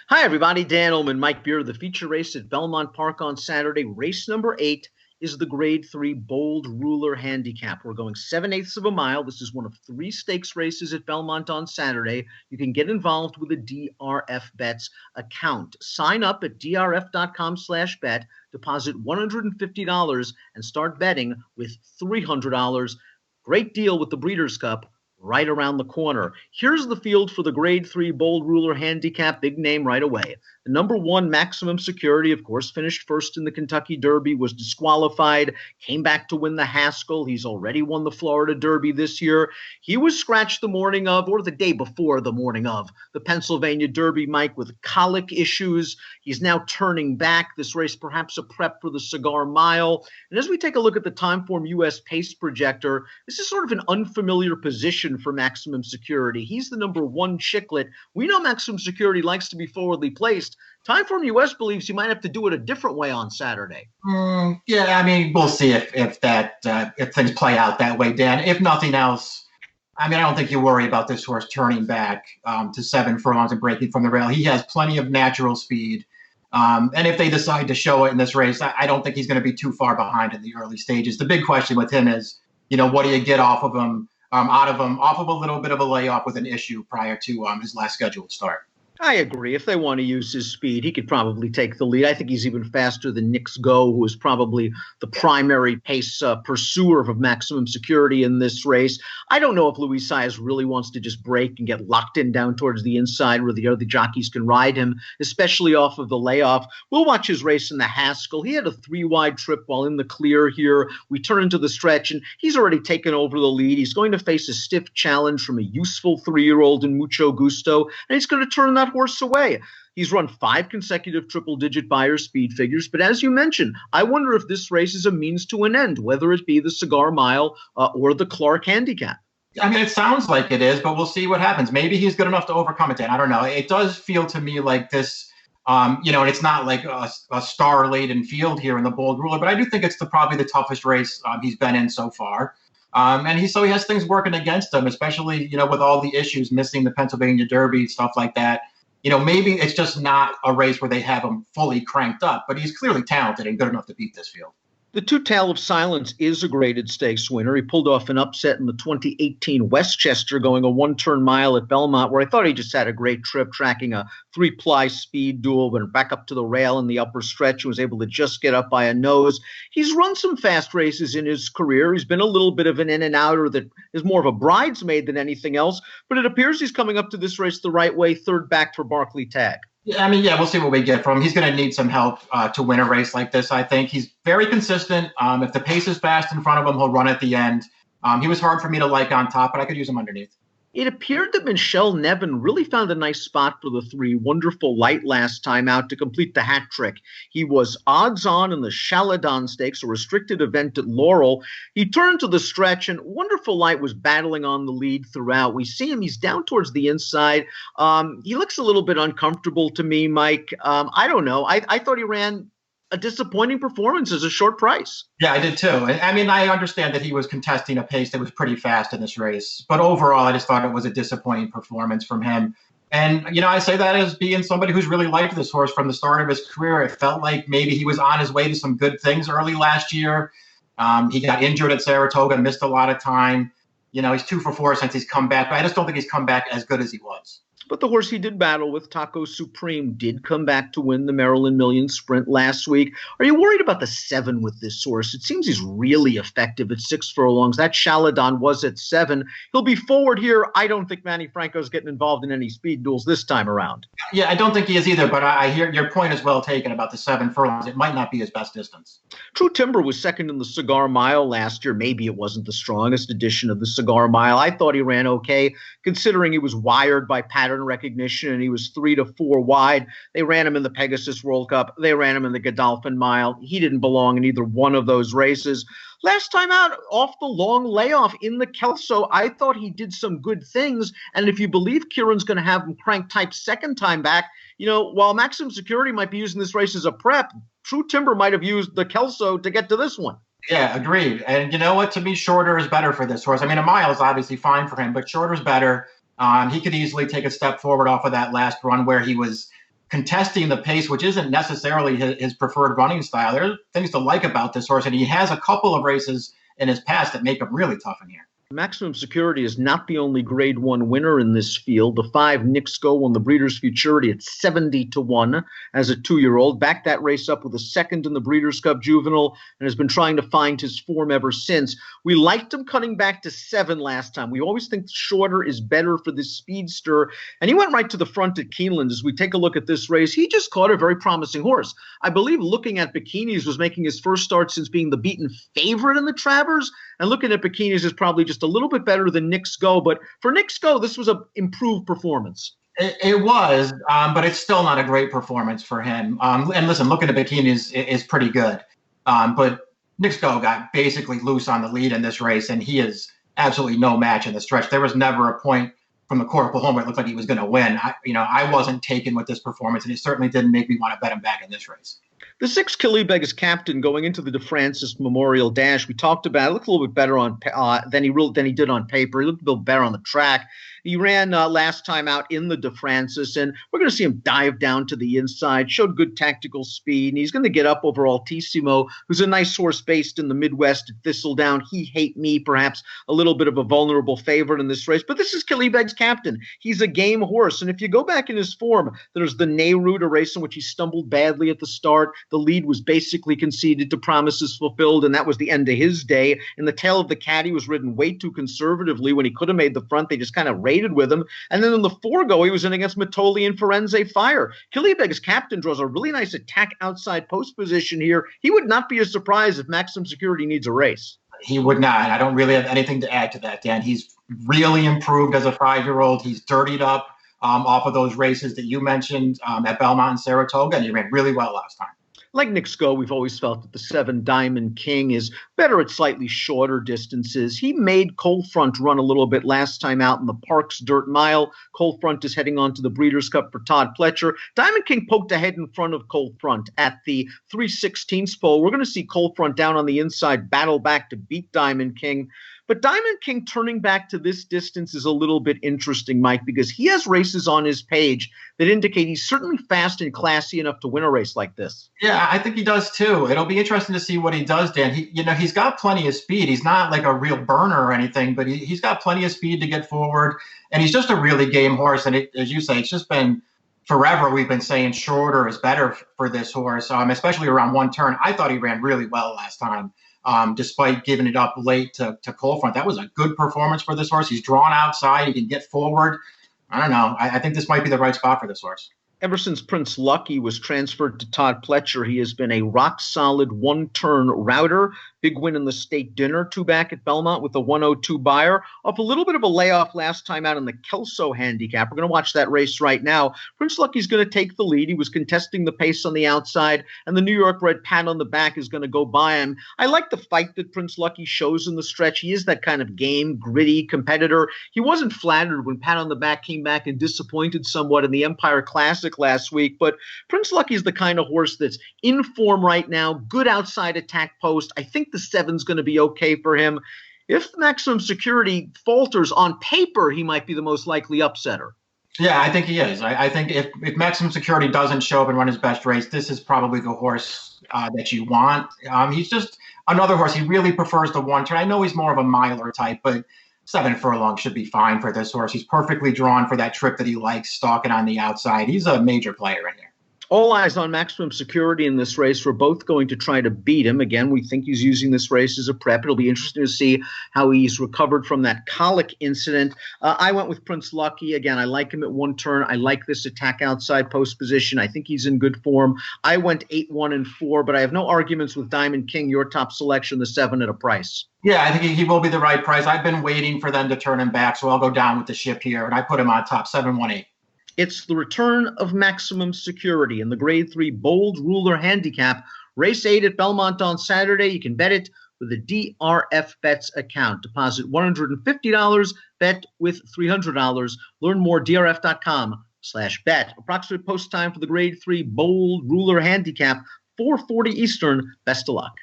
Hi, everybody. Dan Illman, Mike Beer. The feature race at Belmont Park on Saturday. Race number 8 is the Grade 3 Bold Ruler Handicap. We're going 7/8 of a mile. This is one of 3 stakes races at Belmont on Saturday. You can get involved with a DRF Bets account. Sign up at drf.com/bet, deposit $150, and start betting with $300. Great deal with the Breeders' Cup right around the corner. Here's the field for the Grade 3 Bold Ruler Handicap, big name right away. The number 1, Maximum Security, of course, finished first in the Kentucky Derby, was disqualified, came back to win the Haskell. He's already won the Florida Derby this year. He was scratched the morning of, or the day before the morning of, the Pennsylvania Derby, Mike, with colic issues. He's now turning back. This race perhaps a prep for the Cigar Mile. And as we take a look at the Timeform US Pace Projector, this is sort of an unfamiliar position for Maximum Security. He's the number 1 chiclet. We know Maximum Security likes to be forwardly placed. Timeform US believes you might have to do it a different way on Saturday. Yeah, I mean, we'll see if things play out that way, Dan. If nothing else, I mean, I don't think you worry about this horse turning back to 7 furlongs and breaking from the rail. He has plenty of natural speed. And if they decide to show it in this race, I don't think he's going to be too far behind in the early stages. The big question with him is, what do you get off of him? Off of a little bit of a layoff with an issue prior to his last scheduled start. I agree. If they want to use his speed, he could probably take the lead. I think he's even faster than Nick's Go, who is probably the primary pace pursuer of Maximum Security in this race. I don't know if Luis Saez really wants to just break and get locked in down towards the inside where the other jockeys can ride him, especially off of the layoff. We'll watch his race in the Haskell. He had a 3-wide trip while in the clear here. We turn into the stretch, and he's already taken over the lead. He's going to face a stiff challenge from a useful 3-year-old in Mucho Gusto, and he's going to turn that horse away. He's run 5 consecutive triple-digit Beyer speed figures, but as you mentioned, I wonder if this race is a means to an end, whether it be the Cigar Mile or the Clark Handicap. I mean, it sounds like it is, but we'll see what happens. Maybe he's good enough to overcome it, Dan. I don't know. It does feel to me like this, and it's not like a star-laden field here in the Bold Ruler, but I do think it's probably the toughest race he's been in so far. And he has things working against him, especially, with all the issues, missing the Pennsylvania Derby, stuff like that. Maybe it's just not a race where they have him fully cranked up, but he's clearly talented and good enough to beat this field. The Two Tail of Silence is a graded stakes winner. He pulled off an upset in the 2018 Westchester, going a 1-turn mile at Belmont, where I thought he just had a great trip, tracking a 3-ply speed duel, went back up to the rail in the upper stretch and was able to just get up by a nose. He's run some fast races in his career. He's been a little bit of an in-and-outer that is more of a bridesmaid than anything else, but it appears he's coming up to this race the right way, third back for Barclay Tagg. Yeah, we'll see what we get from him. He's going to need some help to win a race like this, I think. He's very consistent. If the pace is fast in front of him, he'll run at the end. He was hard for me to like on top, but I could use him underneath. It appeared that Michelle Nevin really found a nice spot for the 3, Wonderful Light, last time out to complete the hat trick. He was odds on in the Chaladon Stakes, a restricted event at Laurel. He turned to the stretch, and Wonderful Light was battling on the lead throughout. We see him. He's down towards the inside. He looks a little bit uncomfortable to me, Mike. I don't know. I thought he ran a disappointing performance as a short price. Yeah, I did too. I mean, I understand that he was contesting a pace that was pretty fast in this race, but overall, I just thought it was a disappointing performance from him. And, I say that as being somebody who's really liked this horse from the start of his career. It felt like maybe he was on his way to some good things early last year. He got injured at Saratoga, missed a lot of time. He's 2 for 4 since he's come back, but I just don't think he's come back as good as he was. But the horse he did battle with, Taco Supreme, did come back to win the Maryland Million Sprint last week. Are you worried about the 7 with this horse? It seems he's really effective at 6 furlongs. That Chaladon was at 7. He'll be forward here. I don't think Manny Franco's getting involved in any speed duels this time around. Yeah, I don't think he is either, but I hear your point is well taken about the 7 furlongs. It might not be his best distance. True Timber was second in the Cigar Mile last year. Maybe it wasn't the strongest edition of the Cigar Mile. I thought he ran okay, considering he was wired by pattern recognition and he was 3 to 4 wide. They ran him in the Pegasus World Cup. They ran him in the Godolphin Mile. He didn't belong in either one of those races. Last time out, off the long layoff in the Kelso, I thought he did some good things. And if you believe Kieran's going to have him crank type second time back, while Maximum Security might be using this race as a prep, True Timber might have used the Kelso to get to this one. Yeah, agreed. And you know what? To me, shorter is better for this horse. I mean, a mile is obviously fine for him, but shorter is better. He could easily take a step forward off of that last run where he was contesting the pace, which isn't necessarily his preferred running style. There are things to like about this horse, and he has a couple of races in his past that make him really tough in here. Maximum Security is not the only Grade 1 winner in this field. The 5 Knicks Go won the Breeders' Futurity at 70-1 as a 2-year-old. Backed that race up with a second in the Breeders' Cup Juvenile and has been trying to find his form ever since. We liked him cutting back to 7 last time. We always think shorter is better for this speedster. And he went right to the front at Keeneland. As we take a look at this race, he just caught a very promising horse. I believe looking at Bikinis was making his first start since being the beaten favorite in the Travers. And looking at Bikinis is probably just a little bit better than Knicks Go. But for Knicks Go, this was an improved performance. It was, but it's still not a great performance for him. And listen, looking at Bikinis is pretty good. But Knicks Go got basically loose on the lead in this race, and he is absolutely no match in the stretch. There was never a point from the quarter home where it looked like he was going to win. I wasn't taken with this performance, and it certainly didn't make me want to bet him back in this race. The 6 Killybegs is captain going into the DeFrancis Memorial Dash. We talked about it. Looked a little bit better on than he did on paper. He looked a little better on the track. He ran last time out in the DeFrancis, and we're going to see him dive down to the inside, showed good tactical speed, and he's going to get up over Altissimo, who's a nice horse based in the Midwest at Thistledown. He Hate Me, perhaps a little bit of a vulnerable favorite in this race, but this is Killybegs captain. He's a game horse, and if you go back in his form, there's the Nehru, a race in which he stumbled badly at the start. The lead was basically conceded to promises fulfilled, and that was the end of his day. In the Tail of the Cat, he was ridden way too conservatively when he could have made the front. They just kind of raided with him. And then in the 4-go, he was in against Matoli and Firenze Fire. Killybegs captain draws a really nice attack outside post position here. He would not be a surprise if Maximum Security needs a race. He would not. I don't really have anything to add to that, Dan. He's really improved as a 5-year-old. He's dirtied up off of those races that you mentioned at Belmont and Saratoga, and he ran really well last time. Like Knicks Go, we've always felt that the 7 Diamond King is better at slightly shorter distances. He made Cold Front run a little bit last time out in the Parks Dirt Mile. Cold Front is heading on to the Breeders' Cup for Todd Pletcher. Diamond King poked ahead in front of Cold Front at the 3/16 pole. We're going to see Cold Front down on the inside battle back to beat Diamond King. But Diamond King turning back to this distance is a little bit interesting, Mike, because he has races on his page that indicate he's certainly fast and classy enough to win a race like this. Yeah, I think he does too. It'll be interesting to see what he does, Dan. He's got plenty of speed. He's not like a real burner or anything, but he's got plenty of speed to get forward, and he's just a really game horse. And as you say, it's just been forever we've been saying shorter is better for this horse, especially around one turn. I thought he ran really well last time. Despite giving it up late to Cold Front. That was a good performance for this horse. He's drawn outside. He can get forward. I don't know. I think this might be the right spot for this horse. Ever since Prince Lucky was transferred to Todd Pletcher, he has been a rock-solid one-turn router. Big win in the state dinner, 2 back at Belmont with a 102 buyer. Off a little bit of a layoff last time out in the Kelso handicap. We're going to watch that race right now. Prince Lucky's going to take the lead. He was contesting the pace on the outside, and the New York Red Pat on the back is going to go by him. I like the fight that Prince Lucky shows in the stretch. He is that kind of game, gritty competitor. He wasn't flattered when Pat on the back came back and disappointed somewhat in the Empire Classic last week, but Prince Lucky's the kind of horse that's in form right now, good outside attack post. I think the 7's going to be okay for him. If Maximum Security falters on paper, he might be the most likely upsetter. Yeah, I think he is. I think if Maximum Security doesn't show up and run his best race, this is probably the horse that you want. He's just another horse. He really prefers the one turn. I know he's more of a miler type, but 7 furlongs should be fine for this horse. He's perfectly drawn for that trip that he likes, stalking on the outside. He's a major player in here. All eyes on Maximum Security in this race. We're both going to try to beat him. Again, we think he's using this race as a prep. It'll be interesting to see how he's recovered from that colic incident. I went with Prince Lucky. Again, I like him at one turn. I like this attack outside post position. I think he's in good form. I went 8, 1, and 4, but I have no arguments with Diamond King, your top selection, the 7 at a price. Yeah, I think he will be the right price. I've been waiting for them to turn him back, so I'll go down with the ship here, and I put him on top, 7, 1, 8. It's the return of Maximum Security in the Grade 3 Bold Ruler Handicap. Race 8 at Belmont on Saturday. You can bet it with a DRF Bets account. Deposit $150, bet with $300. Learn more, drf.com/bet. Approximate post time for the Grade 3 Bold Ruler Handicap, 4:40 Eastern. Best of luck.